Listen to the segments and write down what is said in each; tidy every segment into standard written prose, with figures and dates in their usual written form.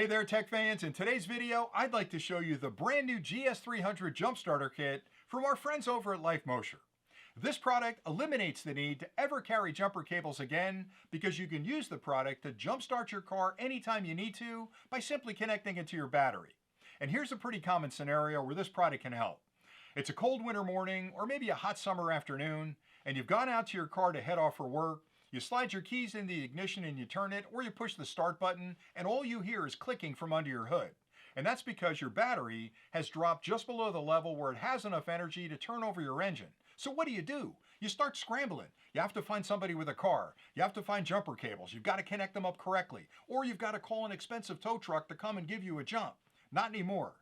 Hey there, tech fans. In today's video, I'd like to show you the brand new GS300 jump starter kit from our friends over at LIFMOCER. This product eliminates the need to ever carry jumper cables again because you can use the product to jumpstart your car anytime you need to by simply connecting it to your battery. And here's a pretty common scenario where this product can help. It's a cold winter morning or maybe a hot summer afternoon, and you've gone out to your car to head off for work. You slide your keys in the ignition and you turn it, or you push the start button, and all you hear is clicking from under your hood. And that's because your battery has dropped just below the level where it has enough energy to turn over your engine. So what do? You start scrambling. You have to find somebody with a car. You have to find jumper cables. You've got to connect them up correctly. Or you've got to call an expensive tow truck to come and give you a jump. Not anymore.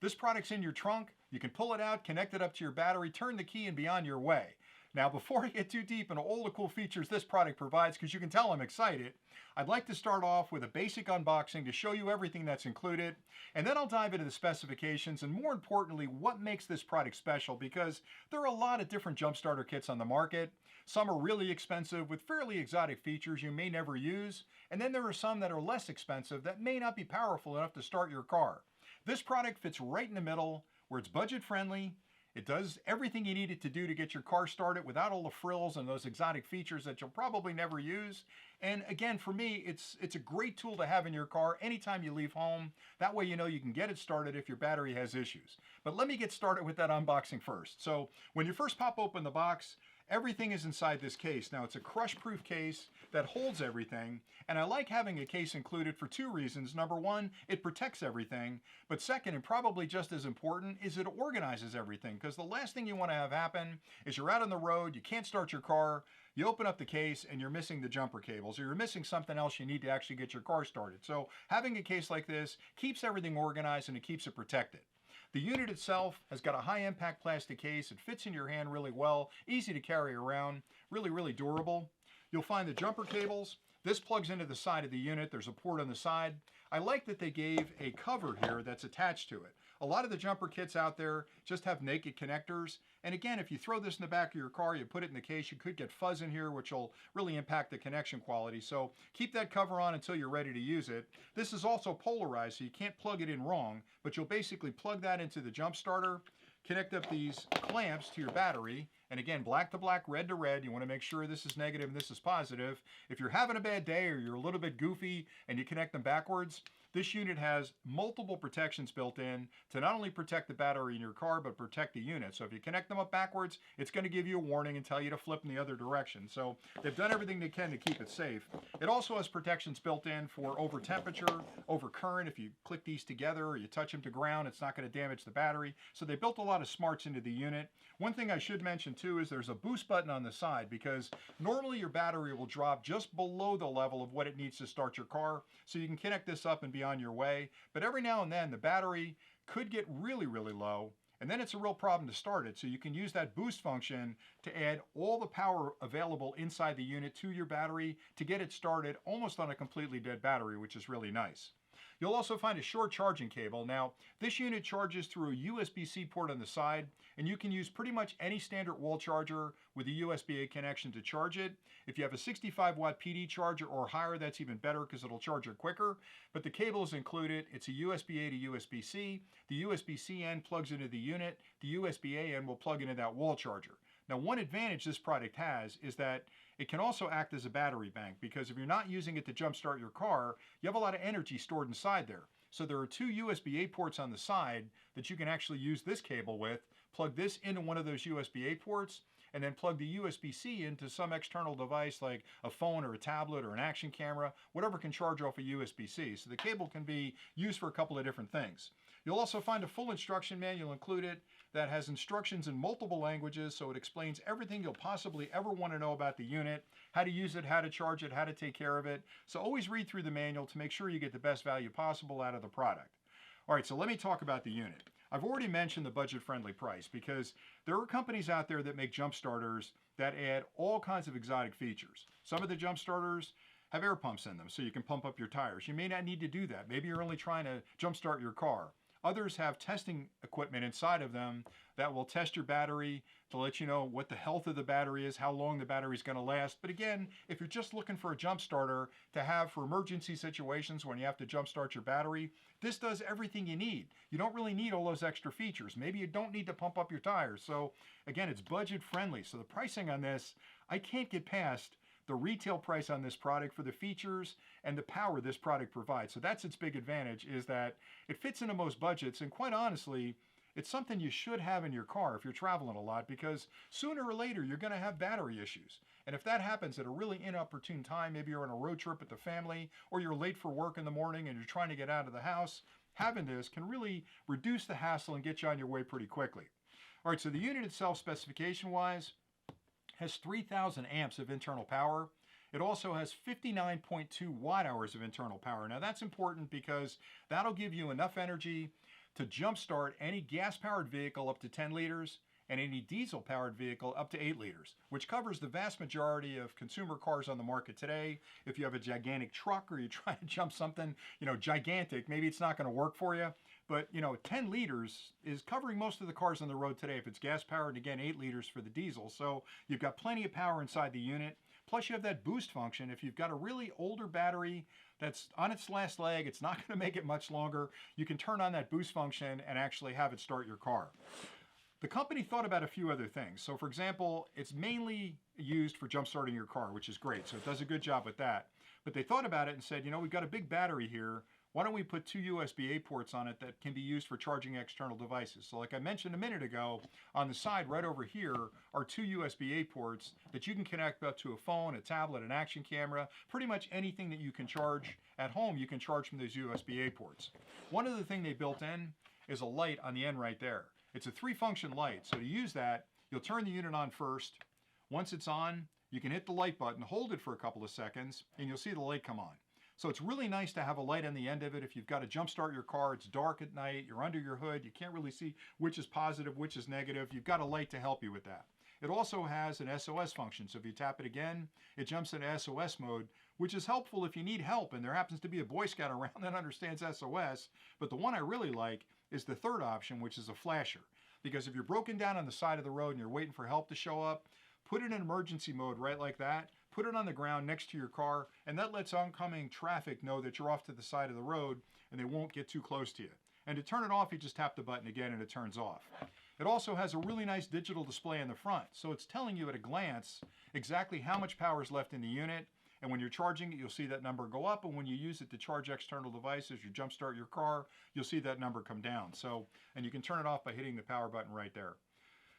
This product's in your trunk. You can pull it out, connect it up to your battery, turn the key, and be on your way. Now, before I get too deep into all the cool features this product provides, because you can tell I'm excited, I'd like to start off with a basic unboxing to show you everything that's included, and then I'll dive into the specifications and, more importantly, what makes this product special, because there are a lot of different jump starter kits on the market. Some are really expensive with fairly exotic features you may never use, and then there are some that are less expensive that may not be powerful enough to start your car. This product fits right in the middle, where it's budget friendly. It does everything you need it to do to get your car started without all the frills and those exotic features that you'll probably never use. And again, for me, it's a great tool to have in your car anytime you leave home. That way you know you can get it started if your battery has issues. But let me get started with that unboxing first. So when you first pop open the box, everything is inside this case. Now, it's a crush-proof case that holds everything, and I like having a case included for two reasons. Number one, it protects everything, but second, and probably just as important, is it organizes everything, because the last thing you want to have happen is you're out on the road, you can't start your car, you open up the case and you're missing the jumper cables, or you're missing something else you need to actually get your car started. So having a case like this keeps everything organized and it keeps it protected. The unit itself has got a high impact plastic case. It fits in your hand really well, easy to carry around, really durable. You'll find the jumper cables. This plugs into the side of the unit. There's a port on the side. I like that they gave a cover here that's attached to it. A lot of the jumper kits out there just have naked connectors. And again, if you throw this in the back of your car, you put it in the case, you could get fuzz in here, which will really impact the connection quality. So keep that cover on until you're ready to use it. This is also polarized, so you can't plug it in wrong, but you'll basically plug that into the jump starter, connect up these clamps to your battery, and again, black to black, red to red. You want to make sure this is negative and this is positive. If you're having a bad day or you're a little bit goofy and you connect them backwards, this unit has multiple protections built in to not only protect the battery in your car, but protect the unit. So if you connect them up backwards, it's going to give you a warning and tell you to flip in the other direction. So they've done everything they can to keep it safe. It also has protections built in for over temperature, over current. If you click these together or you touch them to ground, it's not going to damage the battery. So they built a lot of smarts into the unit. One thing I should mention too is there's a boost button on the side, because normally your battery will drop just below the level of what it needs to start your car. So you can connect this up and be on your way. But every now and then the battery could get really low, and then it's a real problem to start it. So you can use that boost function to add all the power available inside the unit to your battery to get it started almost on a completely dead battery, which is really nice. You'll also find a short charging cable. Now, this unit charges through a USB-C port on the side, and you can use pretty much any standard wall charger with a USB-A connection to charge it. If you have a 65-watt PD charger or higher, that's even better because it'll charge it quicker. But the cable is included. It's a USB-A to USB-C. The USB-C end plugs into the unit. The USB-A end will plug into that wall charger. Now, one advantage this product has is that it can also act as a battery bank, because if you're not using it to jumpstart your car, you have a lot of energy stored inside there. So there are two USB-A ports on the side that you can actually use this cable with. Plug this into one of those USB-A ports, and then plug the USB-C into some external device like a phone or a tablet or an action camera, whatever can charge off a USB-C. So the cable can be used for a couple of different things. You'll also find a full instruction manual included that has instructions in multiple languages, so it explains everything you'll possibly ever want to know about the unit, how to use it, how to charge it, how to take care of it. So always read through the manual to make sure you get the best value possible out of the product. All right, so let me talk about the unit. I've already mentioned the budget-friendly price, because there are companies out there that make jump starters that add all kinds of exotic features. Some of the jump starters have air pumps in them so you can pump up your tires. You may not need to do that. Maybe you're only trying to jumpstart your car. Others have testing equipment inside of them that will test your battery to let you know what the health of the battery is, how long the battery is going to last. But again, if you're just looking for a jump starter to have for emergency situations when you have to jump start your battery, this does everything you need. You don't really need all those extra features. Maybe you don't need to pump up your tires. So again, it's budget friendly. So the pricing on this, I can't get past the retail price on this product for the features and the power this product provides. So that's its big advantage, is that it fits into most budgets, and quite honestly, it's something you should have in your car if you're traveling a lot, because sooner or later you're going to have battery issues. And if that happens at a really inopportune time, maybe you're on a road trip with the family, or you're late for work in the morning and you're trying to get out of the house, having this can really reduce the hassle and get you on your way pretty quickly. All right, so the unit itself, specification-wise, has 3,000 amps of internal power. It also has 59.2 watt hours of internal power. Now that's important because that'll give you enough energy to jumpstart any gas-powered vehicle up to 10 liters and any diesel-powered vehicle up to 8 liters, which covers the vast majority of consumer cars on the market today. If you have a gigantic truck or you're trying to jump something, gigantic, maybe it's not going to work for you. But 10 liters is covering most of the cars on the road today if it's gas powered, and again 8 liters for the diesel. So you've got plenty of power inside the unit. Plus you have that boost function. If you've got a really older battery that's on its last leg, it's not going to make it much longer, you can turn on that boost function and actually have it start your car. The company thought about a few other things. So for example, it's mainly used for jump starting your car, which is great. So it does a good job with that. But they thought about it and said, we've got a big battery here. Why don't we put 2 USB-A ports on it that can be used for charging external devices? So like I mentioned a minute ago, on the side right over here are 2 USB-A ports that you can connect up to a phone, a tablet, an action camera, pretty much anything that you can charge at home, you can charge from those USB-A ports. One other thing they built in is a light on the end right there. It's a 3-function light. So to use that, you'll turn the unit on first. Once it's on, you can hit the light button, hold it for a couple of seconds, and you'll see the light come on. So it's really nice to have a light on the end of it. If you've got to jump start your car, it's dark at night, you're under your hood, you can't really see which is positive, which is negative, you've got a light to help you with that. It also has an SOS function, so if you tap it again, it jumps into SOS mode, which is helpful if you need help, and there happens to be a Boy Scout around that understands SOS, but the one I really like is the third option, which is a flasher. Because if you're broken down on the side of the road and you're waiting for help to show up, put it in emergency mode right like that, put it on the ground next to your car, and that lets oncoming traffic know that you're off to the side of the road and they won't get too close to you. And to turn it off, you just tap the button again and it turns off. It also has a really nice digital display in the front, so it's telling you at a glance exactly how much power is left in the unit, and when you're charging it, you'll see that number go up, and when you use it to charge external devices, you jump start your car, you'll see that number come down. So, and you can turn it off by hitting the power button right there.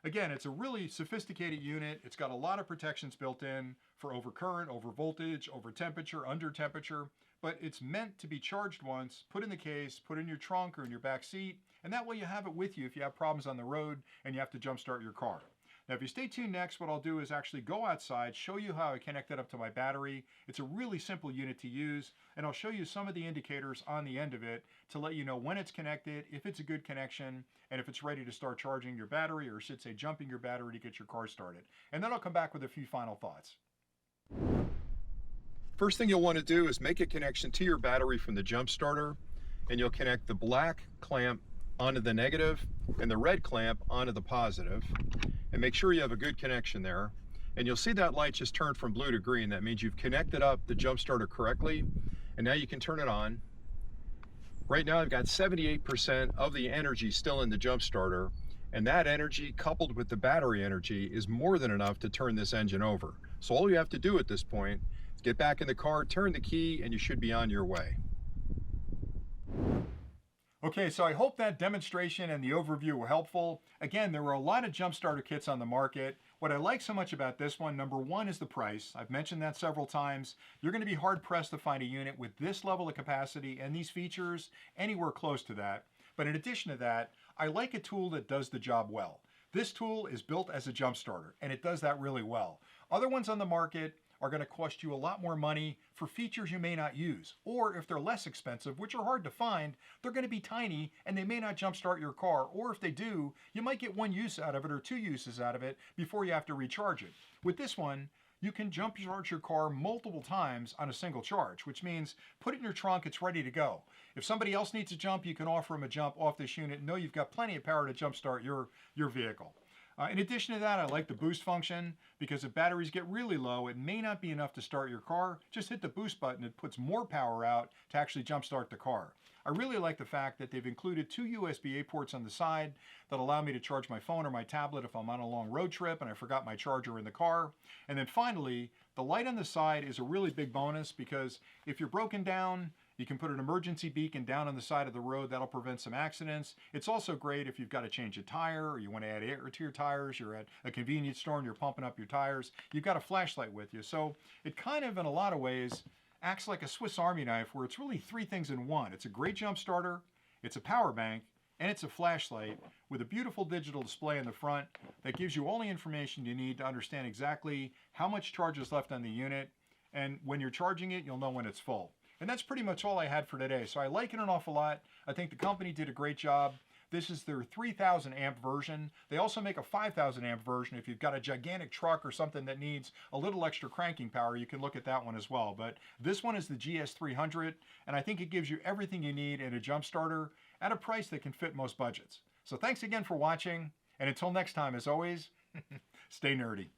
Again, it's a really sophisticated unit. It's got a lot of protections built in for overcurrent, over voltage, over temperature, under temperature, but it's meant to be charged once, put in the case, put in your trunk or in your back seat, and that way you have it with you if you have problems on the road and you have to jump start your car. Now, if you stay tuned next, what I'll do is actually go outside, show you how I connect it up to my battery. It's a really simple unit to use, and I'll show you some of the indicators on the end of it to let you know when it's connected, if it's a good connection, and if it's ready to start charging your battery, or I should say jumping your battery to get your car started. And then I'll come back with a few final thoughts. First thing you'll want to do is make a connection to your battery from the jump starter, and you'll connect the black clamp onto the negative and the red clamp onto the positive, and make sure you have a good connection there. And you'll see that light just turned from blue to green. That means you've connected up the jump starter correctly, and now you can turn it on. Right now I've got 78% of the energy still in the jump starter, and that energy coupled with the battery energy is more than enough to turn this engine over. So all you have to do at this point is get back in the car, turn the key, and you should be on your way. Okay, so I hope that demonstration and the overview were helpful. Again, there were a lot of jump starter kits on the market. What I like so much about this one, number one, is the price. I've mentioned that several times. You're going to be hard pressed to find a unit with this level of capacity and these features anywhere close to that. But in addition to that, I like a tool that does the job well. This tool is built as a jump starter, and it does that really well. Other ones on the market are going to cost you a lot more money for features you may not use. Or if they're less expensive, which are hard to find, they're going to be tiny and they may not jumpstart your car. Or if they do, you might get one use out of it or two uses out of it before you have to recharge it. With this one, you can jump charge your car multiple times on a single charge, which means put it in your trunk, it's ready to go. If somebody else needs a jump, you can offer them a jump off this unit and know you've got plenty of power to jumpstart your vehicle. In addition to that, I like the boost function because if batteries get really low, it may not be enough to start your car. Just hit the boost button, it puts more power out to actually jumpstart the car. I really like the fact that they've included 2 USB-A ports on the side that allow me to charge my phone or my tablet if I'm on a long road trip and I forgot my charger in the car. And then finally, the light on the side is a really big bonus because if you're broken down, you can put an emergency beacon down on the side of the road. That'll prevent some accidents. It's also great if you've got to change a tire or you want to add air to your tires. You're at a convenience store and you're pumping up your tires. You've got a flashlight with you. So it kind of, in a lot of ways, acts like a Swiss Army knife where it's really 3 things in one. It's a great jump starter, it's a power bank, and it's a flashlight with a beautiful digital display in the front that gives you all the information you need to understand exactly how much charge is left on the unit. And when you're charging it, you'll know when it's full. And that's pretty much all I had for today. So I like it an awful lot. I think the company did a great job. This is their 3,000 amp version. They also make a 5,000 amp version. If you've got a gigantic truck or something that needs a little extra cranking power, you can look at that one as well. But this one is the GS300, and I think it gives you everything you need in a jump starter at a price that can fit most budgets. So thanks again for watching, and until next time, as always, stay nerdy.